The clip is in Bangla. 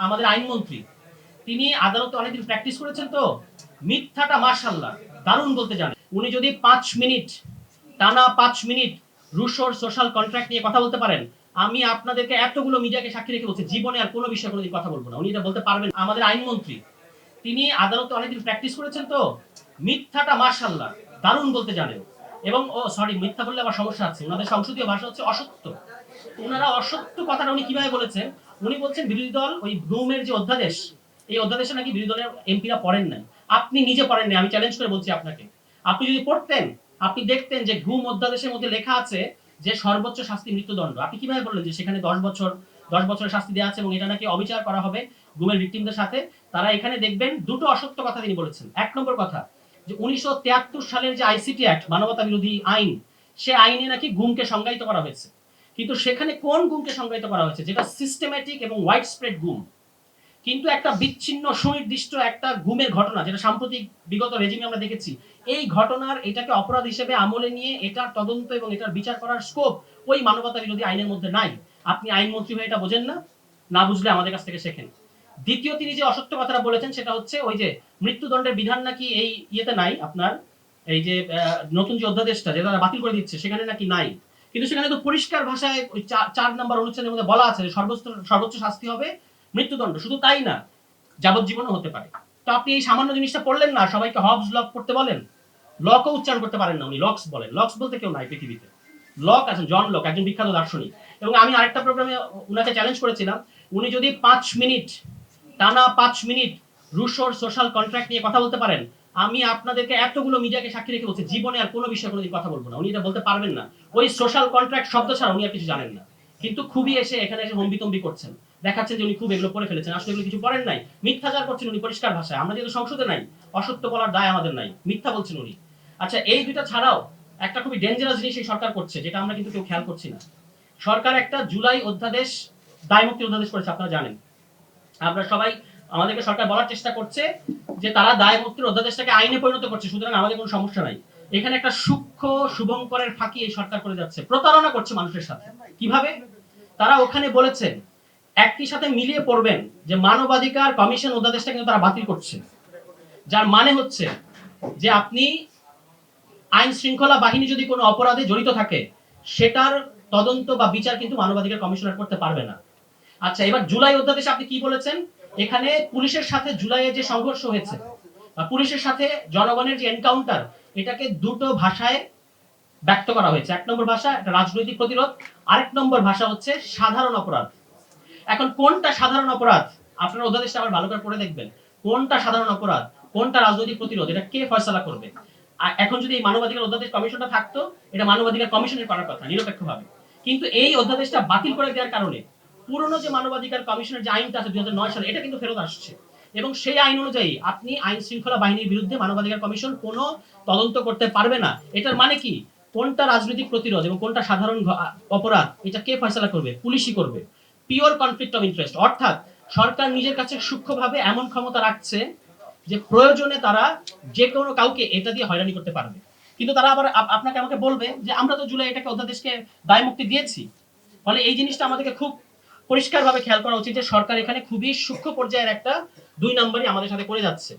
আমাদের আইনমন্ত্রী, তিনি আদালতে অনেকদিন প্র্যাকটিস করেছেন, তো মিথ্যাটা মাশাআল্লাহ দারুণ বলতে জানেন। উনি যদি 5 মিনিট টানা 5 মিনিট রুশোর সোশ্যাল কন্ট্রাক্ট নিয়ে কথা বলতে পারেন, আমি আপনাদেরকে এতগুলো মিডিয়াকে সাক্ষী রেখে বলছি জীবনে আর কোনো বিষয়ে কোনোদিন কথা বলবো না। উনি এটা বলতে পারবেন। আমাদের আইনমন্ত্রী, তিনি আদালতে অনেকদিন প্র্যাকটিস করেছেন, তো মিথ্যাটা মাশাআল্লাহ দারুণ বলতে জানেন। এবং সরি, মিথ্যা বললে আবার সমস্যা আছে, ওনাদের সংসদীয় ভাষা হচ্ছে অসত্য। ওনারা অসত্য কথাটা উনি কিভাবে বলেছেন? উনি বলছেন বিরোধী দল ওই গ্রুমের যে অধ্যাদেশ, এই অধ্যাদেশে নাকি বিরোধী দলের এমপিরা পড়েন নাই। আপনি নিজে পড়েন নাই, আমি চ্যালেঞ্জ করে বলছি আপনাকে। আপনি যদি পড়তেন, আপনি দেখতেন যে ঘুম অধ্যাদেশের মধ্যে লেখা আছে যে সর্বোচ্চ শাস্তি মৃত্যুদণ্ড। আপনি কিভাবে বললেন যে সেখানে 10 বছরের শাস্তি দেওয়া আছে এবং এটা নাকি অবিচার করা হবে ঘুমের ভিকটিমদের সাথে? তারা এখানে দেখবেন দুটো অসত্য কথা তিনি বলেছেন। এক নম্বর কথা, যে 1973 সালের যে আইসিটি অ্যাক্ট, মানবতা বিরোধী আইন, সে আইনে নাকি গুমকে সংজ্ঞায়িত করা হয়েছে। কিন্তু সেখানে কোন গুমকে সংজ্ঞায়িত করা হয়েছে? যেটা সিস্টেম্যাটিক এবং ওয়াইড স্প্রেড গুম। কিন্তু একটা বিচ্ছিন্ন সুনির্দিষ্ট একটা গুমের ঘটনা, যেটা সাম্প্রতিক বিগত রেজিমে আমরা দেখেছি, এই ঘটনার এটাকে অপরাধ হিসেবে আমলে নিয়ে এটার তদন্ত এবং এটার বিচার করার স্কোপ ওই মানবতা বিরোধী আইনের মধ্যে নাই। আপনি আইনমন্ত্রী হয়ে এটা বোঝেন না? না বুঝলে আমাদের কাছ থেকে শেখেন। দ্বিতীয়, তিনি যে অসত্য কথাটা বলেছেন সেটা হচ্ছে ওই যে মৃত্যুদণ্ডের বিধান নাকি এই ইয়েতে নাই, আপনার এই যে নতুন যে অধ্যাদেশটা যেটা বাতিল করে দিচ্ছে সেখানে নাকি নাই। কিন্তু সেখানে তো পরিষ্কার ভাষায় ওই 4 নম্বর অনুচ্ছেদের মধ্যে বলা আছে যে সর্বোচ্চ শাস্তি হবে মৃত্যুদণ্ড। শুধু তাই না, যাবজ্জীবনও হতে পারে। তো আপনি এই সামান্য জিনিসটা পড়লেন না, সবাইকে হবস লক করতে বলেন। লকও উচ্চারণ করতে পারেন না উনি, লক্স বলেন। লক্স বলতে কেউ নাই পৃথিবীতে। লক আছেন, জন লক, একজন বিখ্যাত দার্শনিক। এবং আমি আরেকটা প্রোগ্রামে উনাকে চ্যালেঞ্জ করেছিলাম, উনি যদি 5 মিনিট টানা 5 মিনিট রুশোর সোশ্যাল কন্ট্রাক্ট নিয়ে কথা বলতে পারেন, আমি আপনাদেরকে এতগুলো মিডিয়াকে সাক্ষী রেখে বলছি জীবনে আর কোনো বিষয়ে কোনোদিন কথা বলবো না। উনি এটা বলতে পারবেন না। ওই সোশ্যাল কন্ট্রাক্ট শব্দ ছাড়া উনি আর কিছু জানেন না। কিন্তু খুবই এখানে এসে হম্বিতম্বি করছেন, দেখাচ্ছেন যে উনি খুব এগুলো পড়ে ফেলেছেন। আসলে এগুলো কিছু পড়েন নাই, মিথ্যাচার করছেন উনি পরিষ্কার ভাষায়। আমরা যেহেতু সংসদে নাই, অসত্য বলার দায় আমাদের নাই, মিথ্যা বলছেন উনি। আচ্ছা, এই দুইটা ছাড়াও একটা খুবই ডেঞ্জারাস জিনিস এই সরকার করছে, যেটা আমরা কিন্তু কেউ খেয়াল করছি না। সরকার একটা জুলাই অধ্যাদেশ, দায়মুক্তির অধ্যাদেশ করেছে, আপনারা জানেন। আমরা সবাই, আমাদেরকে সরকার বলার চেষ্টা করছে যে তারা দায় মুক্তির অধ্যাদেশটাকে আইনে পরিণত করছে, সুতরাং আমাদের কোনো সমস্যা নাই। এখানে একটা সূক্ষ্ম শুভঙ্করের ফাঁকি এই সরকার করে যাচ্ছে, প্রতারণা করছে মানুষের সাথে। কিভাবে? তারা ওখানে বলেছেন একই সাথে মিলিয়ে পড়বেন যে মানবাধিকার কমিশন অধ্যাদেশটা কিন্তু তারা বাতিল করছে, যার মানে হচ্ছে যে আপনি আইন শৃঙ্খলা বাহিনী যদি কোনো অপরাধে জড়িত থাকে, সেটার তদন্ত বা বিচার কিন্তু মানবাধিকার কমিশনার করতে পারবে না। আচ্ছা, এবার জুলাই অধ্যাদেশে আপনি কি বলেছেন? এখানে পুলিশের সাথে জুলাইয়ে যে সংঘর্ষ হয়েছে, পুলিশের সাথে জনগণের যে এনকাউন্টার, এটাকে দুটো ভাষায় ব্যক্ত করা হয়েছে। এক নম্বর ভাষা একটা রাজনৈতিক প্রতিরোধ, আরেক নম্বর ভাষা হচ্ছে সাধারণ অপরাধ। এখন কোনটা সাধারণ অপরাধ? আপনারা অধ্যাদেশটা আবার ভালো করে পড়ে দেখবেন, কোনটা সাধারণ অপরাধ, কোনটা রাজনৈতিক প্রতিরোধ, এটা কে ফয়সালা করবে? এখন যদি এই মানবাধিকার অধ্যাদেশ কমিশনটা থাকতো, এটা মানবাধিকার কমিশনের করার কথা নিরপেক্ষভাবে। কিন্তু এই অধ্যাদেশটা বাতিল করে দেওয়ার কারণে পুরনো যে মানবাধিকার কমিশনের যে আইনটা আছে 2009 সালে, এটা কিন্তু ফেরত আসছে। এবং সেই আইন অনুযায়ী আপনি আইন শৃঙ্খলা বাহিনীর বিরুদ্ধে মানবাধিকার কমিশন কোনো তদন্ত করতে পারবে না। এটার মানে কি? কোনটা রাজনৈতিক প্রতিরোধ এবং কোনটা সাধারণ অপরাধ, এটা কে ফয়সালা করবে? পুলিশই করবে। পিওর কনফ্লিক্ট অফ ইন্টারেস্ট, অর্থাৎ সরকার নিজের কাছে সূক্ষ্মভাবে এমন ক্ষমতা রাখছে যে প্রয়োজনে তারা যে কোনো কাউকে এটা দিয়ে হয়রানি করতে পারবে। কিন্তু তারা আবার আপনাকে আমাকে বলবে যে আমরা তো জুলাই এটাকে অধ্যাদেশকে দায় মুক্তি দিয়েছি। ফলে এই জিনিসটা আমাদেরকে খুব পরিষ্কারভাবে খেয়াল করা উচিত যে সরকার এখানে খুবই সূক্ষ্ম পর্যায়ের একটা 2 নম্বরই আমাদের সাথে করে যাচ্ছে।